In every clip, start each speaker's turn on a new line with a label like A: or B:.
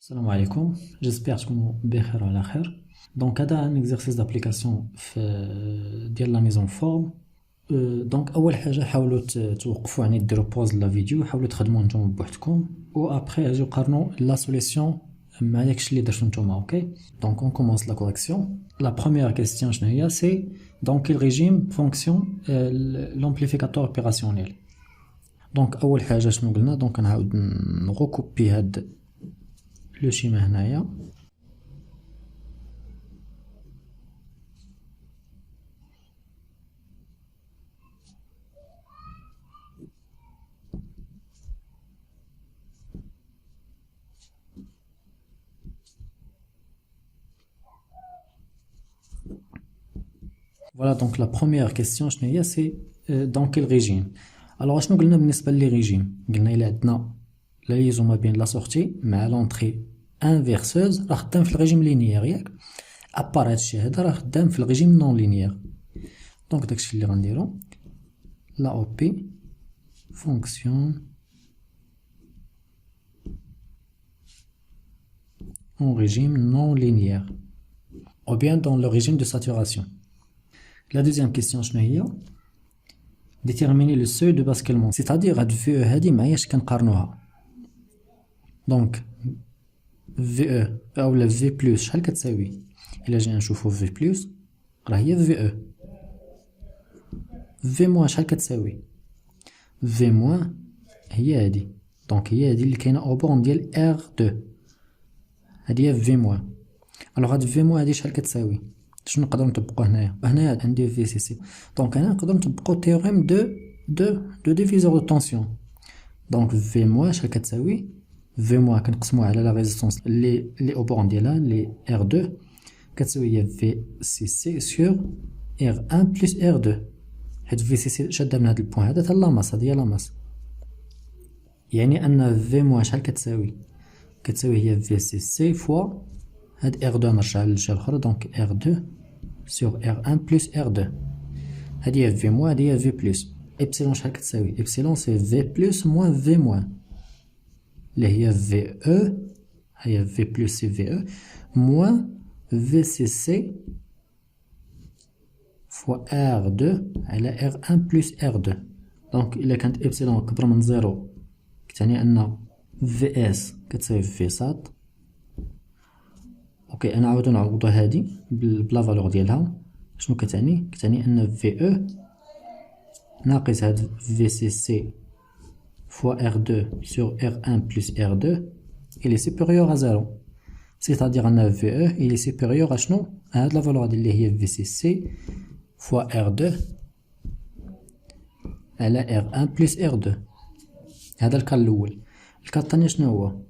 A: السلام عليكم. جيسبيغ تكونوا بخير وعلى خير. دونك هذا ان اكزرسيس دابليكاسيون ديال لا ميزون فورم. دونك اول حاجه حاولوا توقفوا، يعني ديروا بوز لا فيديو، حاولوا تخدموا نتوما بوحدكم و ابري اجيو قارنوا لا سوليسيون مع داكشي اللي درتو نتوما. اوكي، دونك اون كومونس لا كوريكسيون. لا بروميير كيستيون شنو هي؟ سي دونك كيل ريجيم فونكسيون لامبليفيكاتور اوبيراسيونيل. دونك اول حاجه شنو قلنا؟ دونك نعاود نغوكوبي هاد لو شيما هنايا. Voilà, donc la première question c'est dans quel régime. Alors شنو قلنا بالنسبه لي ريجيم؟ قلنا الا عندنا لا ليزون ما بين لا سورتي مع لونطري انفيرسوز راه خدام في الريجيم لينيير ياك، ابار هادشي هذا راه خدام في الريجيم نون لينيير. دونك داكشي اللي غنديرو لا او بي فونكسيون en régime non linéaire ou bien dans le régime de saturation. La deuxième question شنو هي؟ déterminer le seuil de basculement, c'est-à-dire هاد VE هادي معايا اش كنقارنوها. دونك VE اولا V بلس شحال كتساوي؟ الا جينا نشوفو V بلس راه هي VE. V موان شحال كتساوي؟ V موان هي هادي، دونك هي هادي اللي كاينه او بون ديال R2، هادي هي V موان. الوغ هاد V موان هادي شحال كتساوي؟ شنو نقدروا نطبقوا هنايا؟ هنايا عندي في سي سي، دونك هنا نقدروا نطبقوا تيوريم دو ديفيزور دو طونسيون. دونك في موان شحال كتساوي؟ في موان كنقسموها على لا ريزيستونس لي او بورن ديالها لي ار 2 كتساوي هي في سي سي سور ار 1 بلس ار 2، حيت في سي سي شاده من هاد البوان هذا حتى لاماس، هادي هي لاماس. يعني ان في موان شحال كتساوي؟ كتساوي هي في سي سي فوا هاد ار 2 نرجع للجهه الاخرى، دونك ار 2 sur R1 plus R2. هادي هي في موان، هادي هي في بلس. إبسيلون شحال كتساوي؟ إبسيلون سي في بلس موان في موان، اللي هي في أو، هي في بلس سي في أو موان في سي سي فوا R2 على R1 بلس R2. دونك إلا كانت إبسيلون كبر من زيرو كتعني أن في إس كتساوي في سات. اوكي، انا عاودو نعوضو هادي بلا فالور ديالها. شنو كتعني؟ كتعني ان في او ناقص هاد في سي سي فوا ار 2 سور ار 1 بلس ار 2 il est supérieur à 0، c'est-à-dire ان في او il est supérieur à شنو؟ هاد لا فالور اللي هي في سي سي فوا ار 2 على ار 1 بلس ار 2. هذا الكال الاول. الكال الثاني شنو هو؟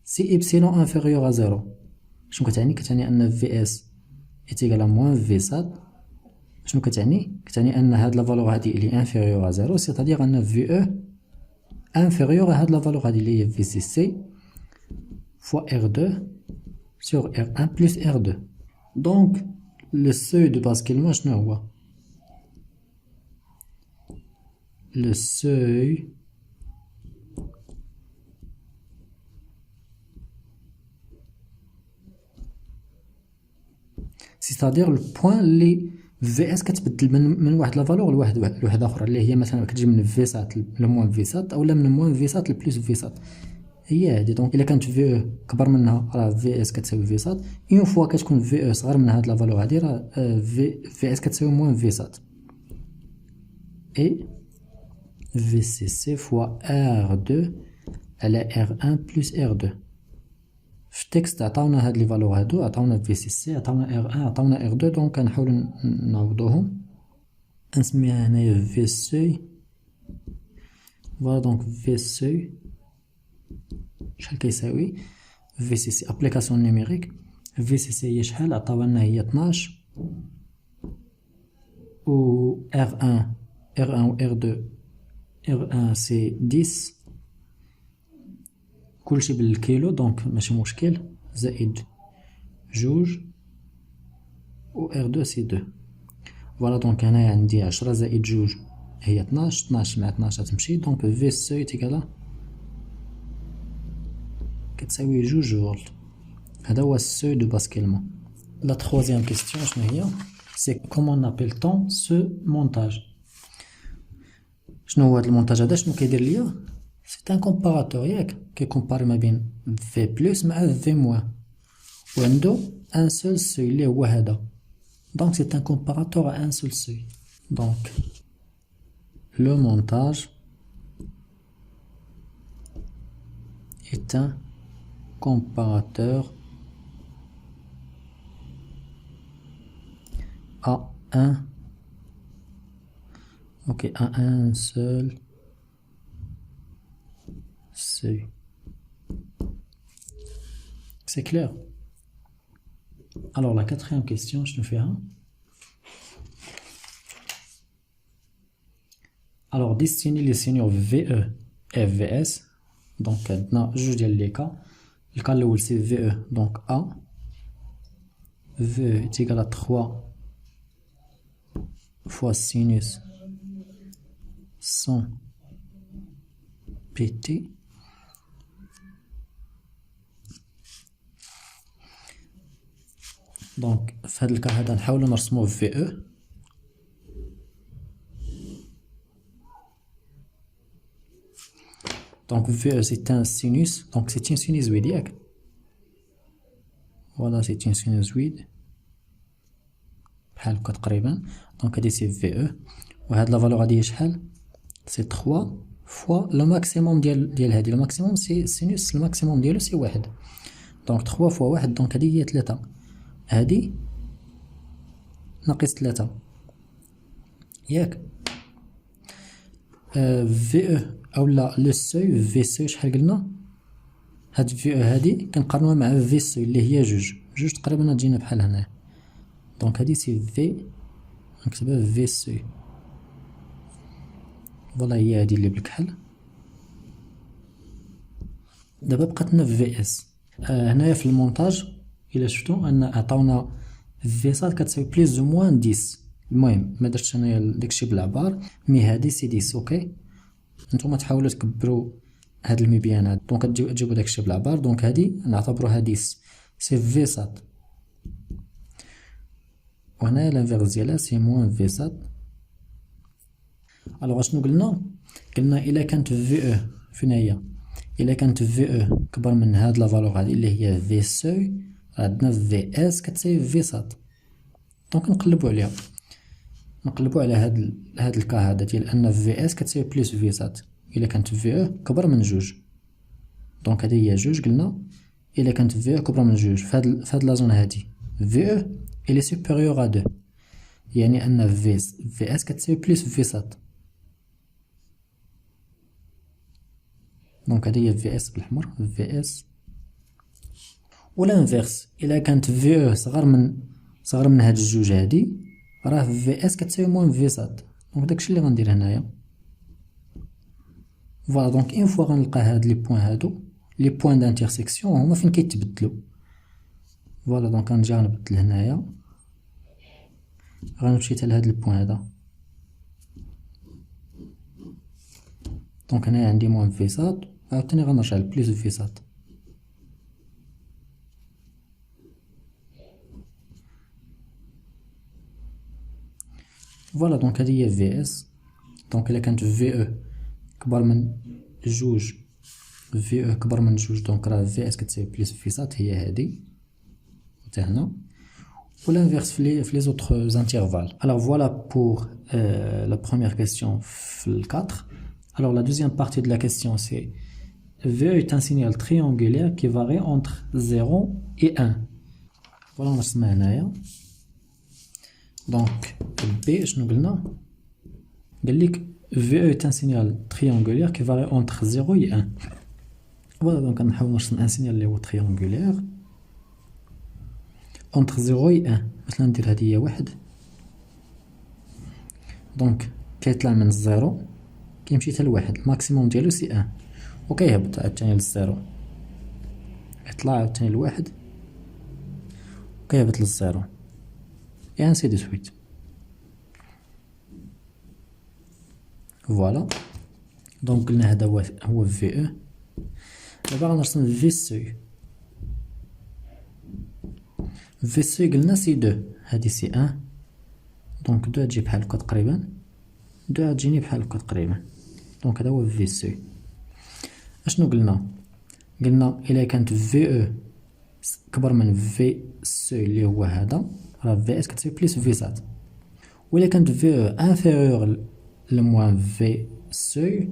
A: سي إبسيلون انفيريور à 0. شنو كتعني؟ كتعني ان في اس ايتيغال موان في سات. شنو كتعني؟ كتعني ان هاد لا فالور هادي اللي انفيريور ا 0، سيتادير ان في او انفيريور هاد لا فالور هادي اللي هي في سي سي فوا ار 2 سور ار 1 بلس ار 2. دونك لو سوي دو باسكيلمون شنو هو؟ لو سوي سيتادير البوان اللي في اس كتبدل من واحد لا فالور لواحد اخرى، اللي هي مثلا كتجي من في سات لموان في سات اولا من موان في سات لبلس في سات، هي هادي. دونك الا كانت في او كبر منها راه في اس كتساوي في سات، اون فوا كتكون في او صغر من هاد لا فالور هادي راه في اس كتساوي موان في سات. اي في سي سي فوا ار 2 على ار 1 بلس ار 2. في التكست عطاونا هاد لي فالور هادو، عطاونا في سي سي، عطاونا ار 1، عطاونا ار 2، دونك كنحاولو نعوضوهم. نسميها هنايا في سي. فوالا، دونك في سي شحال كيساوي؟ في سي سي ابليكاسيون نيميريك. في سي سي هي شحال؟ عطاولنا هي 12 و ار 1 و ار 2. ار 1 سي 10، كلشي بالكيلو دونك ماشي مشكل، زائد جوج و ار 2 سي 2. فوالا، دونك هنايا عندي 10 زائد جوج هي 12، 12 مع 12 تمشي، دونك في سي تيكالا كتساوي جوج فولت. هذا هو السوي دو باسكيلمون. لا troisième question شنو هي؟ سي كومون نابيل-تون سو مونتاج. شنو هو هذا المونتاج هذا؟ شنو كيدير ليا؟ سي ان كومباراتور ياك، كيكومباري ما بين في بلس مع في موان، وعنده ان سول سوي اللي هو هذا. دونك سي ان كومباراتور ا ان سول سوي. دونك لو مونتاج est un comparateur à un seul seuil. C'est clair? Alors la quatrième question, je te fais un. Alors dessiner les signaux VE et VS. Donc عندنا جوج ديال لي كا. الكا الاول سي VE donc A. VE est égal à 3 fois sinus 100 pt. دونك في هذا الكا هذا نحاولوا نرسموه في VE. Donc VE c'est un sinus, donc c'est une sinusoïde ياك. Voilà, c'est une sinusoïde بحال هكا تقريبا. دونك هادي سي VE، وهاد لا فالور هادي هي شحال؟ سي 3 فوا لو ماكسيموم ديال هادي. لو ماكسيموم سي سينوس الماكسيموم ديالو سي 1. دونك 3 فوا 1 دونك هادي هي 3. هادي ناقص 3 ياك. VE اولا لو سوي في سوي شحال قلنا؟ هاد في هادي كنقارنوها مع في سوي اللي هي جوج تقريبا تجينا بحال هنايا. دونك هادي سي في نكتبها في سوي. فوالا هي هادي اللي بالكحل. دابا بقات لنا في اس. هنايا في المونتاج الا شفتو ان عطاونا في صاد كتساوي بليز او موان 10. المهم ما درتش انايا داكشي بالعبار، مي هادي سي 10. اوكي نتوما تحاولوا تكبروا هاد المبيانات، دونك تجيبوا داكشي بالعبار. دونك هادي نعتبروها 10 سي في صاد، وهنايا لانفيرس ديالها سي موان في صاد. الوغ شنو قلنا الا كانت في او فين هي؟ الا كانت في او كبر من هاد لا فالور هادي اللي هي في سوي، عندنا في اس كتساوي في صاد. دونك نقلبوا على هاد الكا هذا ديال ان في اس كتساوي بلس في صاد. الا كانت في او كبر من جوج، دونك هادي هي جوج قلنا. الا كانت في او كبر من جوج فهاد لا زون هادي في او الي سوبيريور ا 2، يعني ان في اس كتساوي بلس في صاد. دونك هادي هي في اس بالاحمر في اس. ولا انفيرس الا كانت في او صغر من هاد الجوج هادي، راه في اس كتساوي موان في صاد. دونك داكشي اللي غندير هنايا. فوالا دونك اون فوا غنلقى هاد لي بوين هادو لي بوين دانترسيكسيون هما فين كيتبدلوا. فوالا دونك غنجي غنبدل هنايا، غنمشي حتى لهاد البوين هذا. دونك هنايا عندي موان في صاد، عاوتاني غنرجع لبليس في صاد. فوالا دونك هادي هي في اس. دونك الا كانت في او كبر من جوج، في او كبر من جوج، دونك راه في اس كتساوي بليس في صاد هي هادي حتى هنا. ou l'inverse في les autres intervalles. Alors voilà pour la première question, le 4. Alors la deuxième partie de la question c'est VE est un signal triangulaire qui varie entre 0 et 1. Voilà نرسمها هنايا. Donc B شنو قلنا؟ قال لك VE est un signal triangulaire qui varie entre 0 et 1. Voilà donc نحاول نرسم un signal اللي هو triangulaire entre 0 et 1. مثلا ندير هادي هي 1، دونك كيطلع من الزيرو كيمشي حتى لواحد، الماكسيموم ديالو سي 1، وكيهبط عاوتاني للزيرو، يطلع عاوتاني لواحد وكيهبط للزيرو، اي انسي دو سويت. فوالا دونك قلنا هذا هو في او. دابا غنرسم في سوي. في سي قلنا سي دو، هادي سي ان، دونك دو تجي بحال هكا تقريبا، دو تجيني بحال هكا تقريبا، دونك هذا هو في سي. اشنو قلنا؟ قلنا إلا كانت في او كبر من في سي اللي هو هذا، راه في اس كتساوي بليس في سات. وإلا كانت في او انفيريور لموان في سي،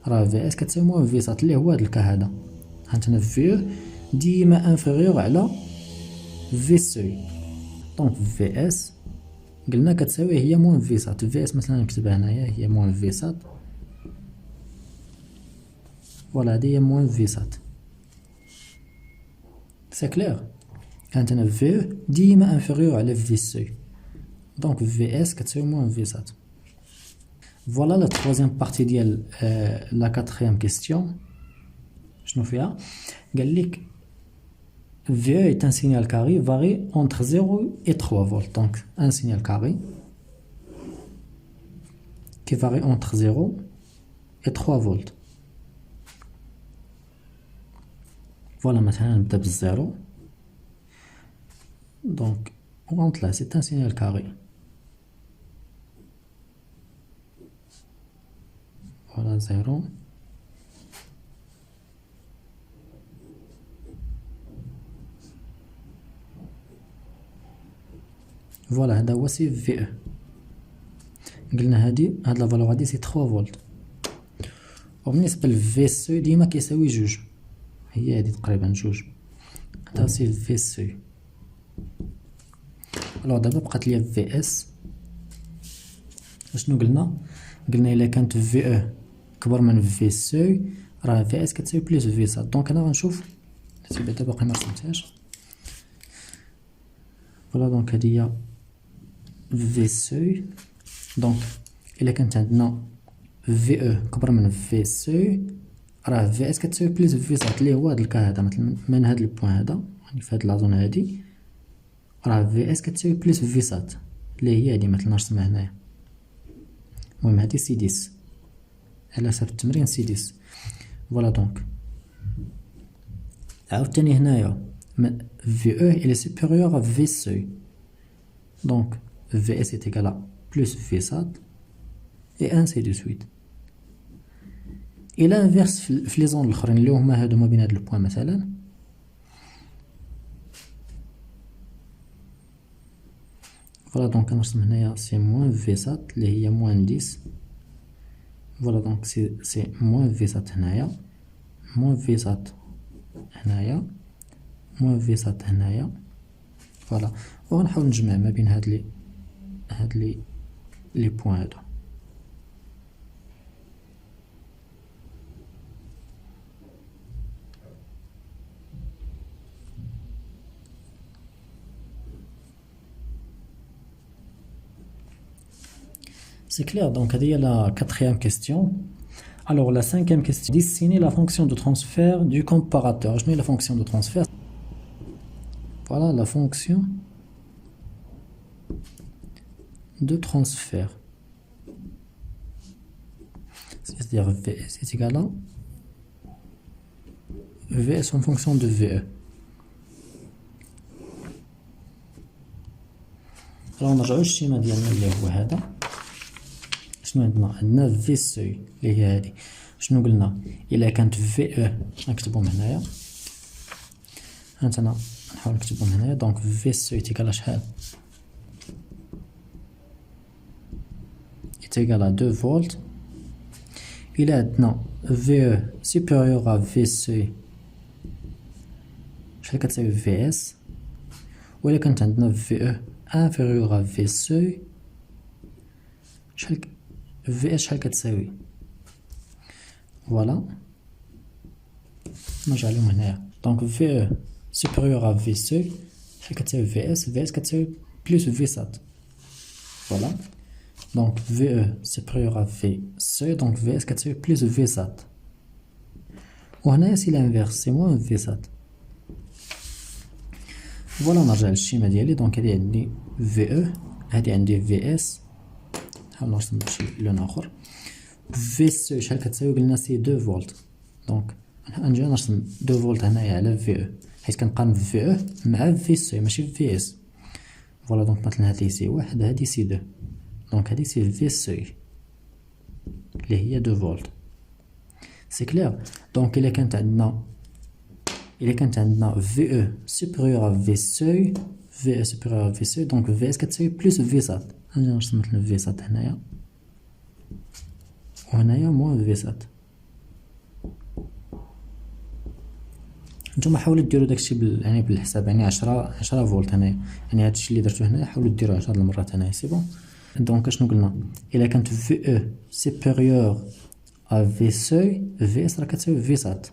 A: راه في اس كتساوي موان في سات اللي هو هاد الكا هذا. هانتنا في او ديما انفيريور على في سي، دونك في اس قلنا كتساوي هي موان في سات. في اس مثلا نكتبها هنايا هي موان في سات، فوالا هادي هي موان في سات. سي كلير؟ كانت انا في او ديما انفيريور على في سي، دونك في اس كتساوي موان في سات. فوالا لا تروازيام بارتي ديال لا كاتريام كيستيون. شنو فيها؟ قال لك في او est un signal carré varie entre 0 et 3 volts. Donc un signal carré qui varie entre 0 et 3 volts. Voilà, maintenant نبدا بالزيرو. Donc on rentre là, c'est un signal carré. Voilà 0. فوالا هذا هو سي في او. قلنا هاد لا فالور هادي سي 3 فولت. وبالنسبه لفي سي ديما كيساوي جوج، هي هادي تقريبا جوج، هذا سي في سي. الوغ دابا بقات ليا في اس. شنو قلنا؟ قلنا الا كانت في او كبر من في سي، راه في اس كتساوي بليس في سات. دونك انا غنشوف دابا باقي مرسمتهاش. فوالا دونك هادي هي في سي. دونك الا كانت عندنا في او كبر من في سي، راه في اس كتساوي بليس في سات اللي هو هاد الكا هذا. مثلا من هاد البوان هذا يعني في هاد لازون هادي، راه في اس كتساوي بليس في سات اللي هي هادي. مثلا نرسمها هنايا. المهم هادي سي 10 على حسب التمرين سي 10. فوالا دونك عاوتاني هنايا في او il est supérieur à في سي، دونك في اس est égal à plus في سات et ainsi de suite. الى انفيرس في لي زون الاخرين اللي هما هادو ما بين هاد البوان مثلا، فوالا دونك نرسم هنايا سي موان في سات اللي هي موان 10. فوالا دونك سي موان في سات هنايا، موان في سات هنايا، موان في سات هنايا. فوالا وغنحاول نجمع ما بين هاد لي بوان هادو. C'est clair, donc il y a la quatrième question. Alors la cinquième question, dessiner la fonction de transfert du comparateur. Je mets la fonction de transfert. Voilà la fonction de transfert. C'est-à-dire Vs est égal à Vs en fonction de Ve. Alors نرجعو للشيما ديالنا اللي هو هذا. شنو عندنا في سي اللي هي هادي. شنو قلنا؟ الا كانت في او نكتبهم هنايا، هانتنا نحاول نكتبهم هنايا. دونك في سي تيكال شحال؟ تيكال 2 فولت. الا عندنا في او سوبيريور ا في سي، شحال كتساوي في اس؟ وإلا كانت عندنا في او انفيريور ا في سي، شحال في اس شحال كتساوي؟ فوالا نرجع لهم هنايا. دونك في او سوبيريور ا في سي شحال كتساوي في اس؟ في اس كتساوي بلوس في سات. فوالا دونك في او سوبيريور ا في سي، دونك في اس كتساوي بلوس في سات. وهنايا سي لانفيرس، سي موان في سات. فوالا نرجع للشيما ديالي. دونك هادي عندي في او، هادي عندي في اس. نحاول نرسم بشي لون اخر. في سي شحال كتساوي؟ قلنا سي 2 فولت. دونك نجي نرسم 2 فولت هنايا على في او، حيت كنقارن في او مع في سي ماشي في اس. فوالا دونك مثلا هذه سي واحد هذه سي دو، دونك هذه سي في سي اللي هي 2 فولت. سي كلير. دونك الا كانت عندنا في او سوبيريور في سي، في او سوبيريور في سي، دونك في اس كتساوي بلس في سات. نجي نرسم مثلا في سات هنايا وهنايا موان في سات. نتوما حاولوا ديروا داكشي يعني بالحساب، يعني 10 فولت هنايا، يعني هادشي اللي درتو هنايا حاولوا ديروه 10 المرات هنايا. سي بون. دونك اشنو قلنا؟ الا كانت في او سوبيريور ا في سي، في اس راه كتساوي في سات.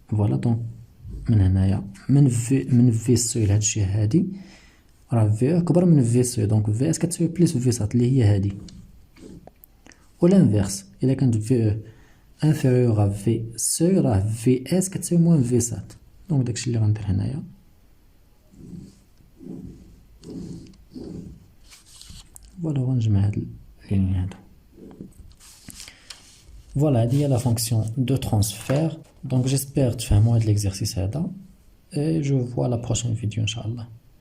A: فوالا دونك من هنايا من في سي لهادشي هادي راه في او كبر من في سي، دونك في اس كتساوي بلس في سات اللي هي هادي. و لانفيرس الا كانت في او انفيريور ا في سي راه في اس كتساوي موان في سات. دونك داكشي اللي غندير هنايا. فوالا غنجمع هاد اللين هادو. فوالا هادي هي لا فونكسيون دو ترانسفير. دونك جيسبر تفهموا هاد ليكزارسيس هذا، et je vous vois à la prochaine vidéo, Inch'Allah.